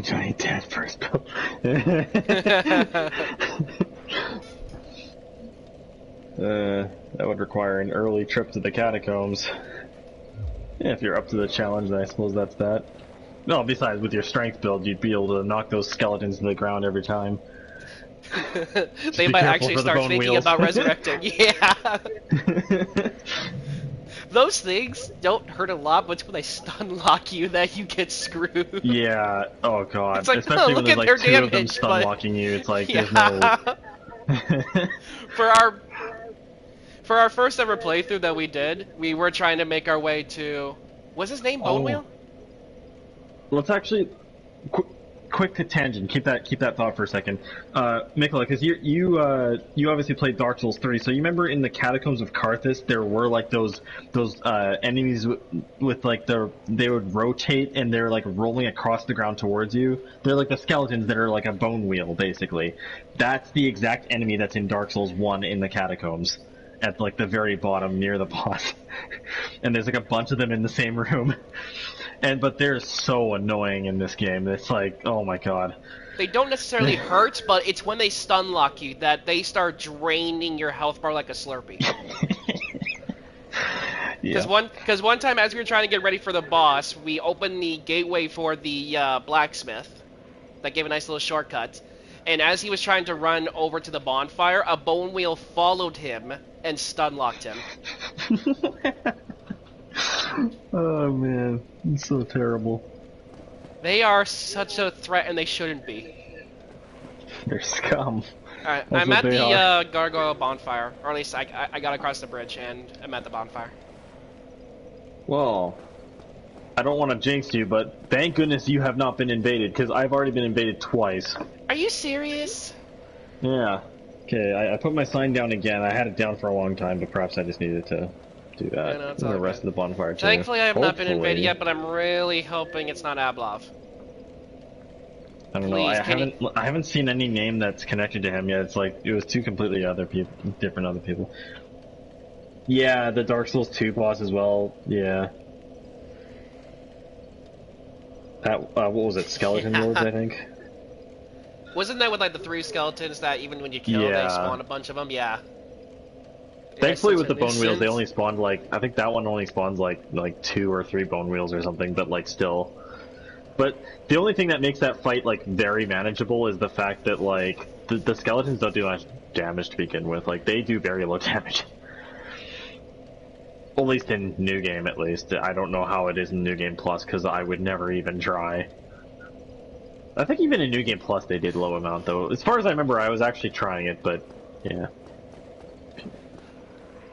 Giant dad first build. That would require an early trip to the catacombs. Yeah, if you're up to the challenge, then I suppose that's that. No, besides, with your strength build, you'd be able to knock those skeletons to the ground every time. They be might careful actually for the start bone thinking wheels. about resurrecting. Yeah. Those things don't hurt a lot, but when they stun lock you, that you get screwed. Yeah, oh god. It's like, Especially oh, when look there's at like their two of them damage, stun but... locking you, it's like, Yeah. there's no... For our first ever playthrough that we did, we were trying to make our way to... Was his name Bone Wheel? Let's actually... Quick to tangent. Keep that thought for a second, Mikola, because you obviously played Dark Souls 3. So you remember in the catacombs of Karthus, there were like those enemies with like they would rotate and they're like rolling across the ground towards you. They're like the skeletons that are like a bone wheel, basically. That's the exact enemy that's in Dark Souls 1 in the catacombs, at like the very bottom near the boss. And there's like a bunch of them in the same room. But they're so annoying in this game. It's like, oh my god. They don't necessarily hurt, but it's when they stun lock you that they start draining your health bar like a Slurpee. Because one time as we were trying to get ready for the boss, we opened the gateway for the blacksmith. That gave a nice little shortcut. And as he was trying to run over to the bonfire, a bone wheel followed him and stun locked him. Oh man, it's so terrible. They are such a threat, and they shouldn't be. They're scum. Alright, That's I'm what at they the are. gargoyle bonfire, or at least I got across the bridge, and I'm at the bonfire. Well, I don't want to jinx you, but thank goodness you have not been invaded, because I've already been invaded twice. Are you serious? Yeah. Okay, I put my sign down again. I had it down for a long time, but perhaps I just needed to do that. Yeah, no, it's And all the rest good. of the bonfire too. Thankfully, I have not been invaded Hopefully. yet, but I'm really hoping it's not Ablov. I don't know. Please, I haven't seen any name that's connected to him yet. It's like it was two completely different other people. Yeah, the Dark Souls 2 boss as well. Yeah. That what was it? Skeleton Lords, I think. Wasn't that with like the 3 skeletons that even when you kill, they Yeah. spawn a bunch of them? Yeah. Thankfully, Yeah, with the bone wheels, they nuisance. only spawned like I think that one only spawns like 2 or 3 bone wheels or something. But like still. But the only thing that makes that fight like very manageable is the fact that like the skeletons don't do much damage to begin with. Like they do very low damage. At least in New Game, at least. I don't know how it is in New Game Plus because I would never even try. I think even in New Game Plus they did low amount though. As far as I remember, I was actually trying it, but yeah.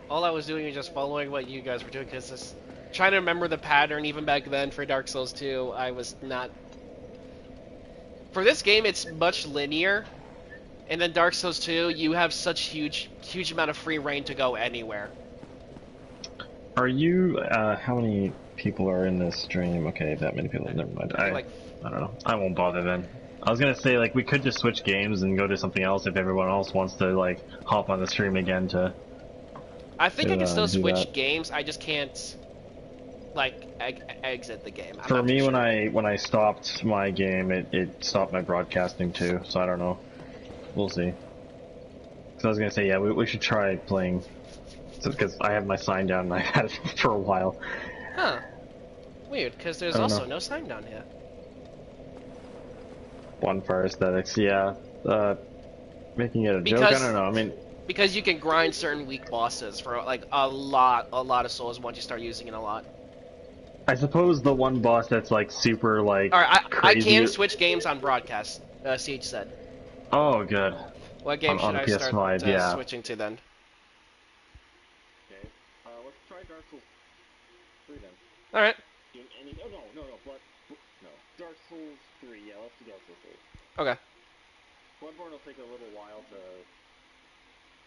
All I was doing was just following what you guys were doing, because trying to remember the pattern even back then for Dark Souls 2, I was not... For this game, it's much linear, and then Dark Souls 2, you have such huge amount of free reign to go anywhere. Are you, how many people are in this stream? Okay, that many people, never mind. I don't know. I won't bother then. I was gonna say, like, we could just switch games and go to something else if everyone else wants to, like, hop on the stream again to... I think I can still do switch that. games, I just can't, like, exit the game. I'm For not me, too when sure. I stopped my game, it stopped my broadcasting too, so I don't know. We'll see. So I was gonna say, yeah, we should try playing, because I have my sign down and I've had it for a while. Huh. Weird, because there's I don't also know. no sign down here. Bonfire aesthetics, yeah. Making it a joke, I don't know, I mean... Because you can grind certain weak bosses for like a lot of souls once you start using it a lot. I suppose the one boss that's like super like Alright, I crazy... can switch games on broadcast, Siege said. Oh, good. What game On should I PS5, start yeah. switching to then? Okay, let's try Dark Souls. then. All right. Oh no, no. Dark Souls 3. Yeah, let's do Dark Souls 3. Okay. Bloodborne will take a little while to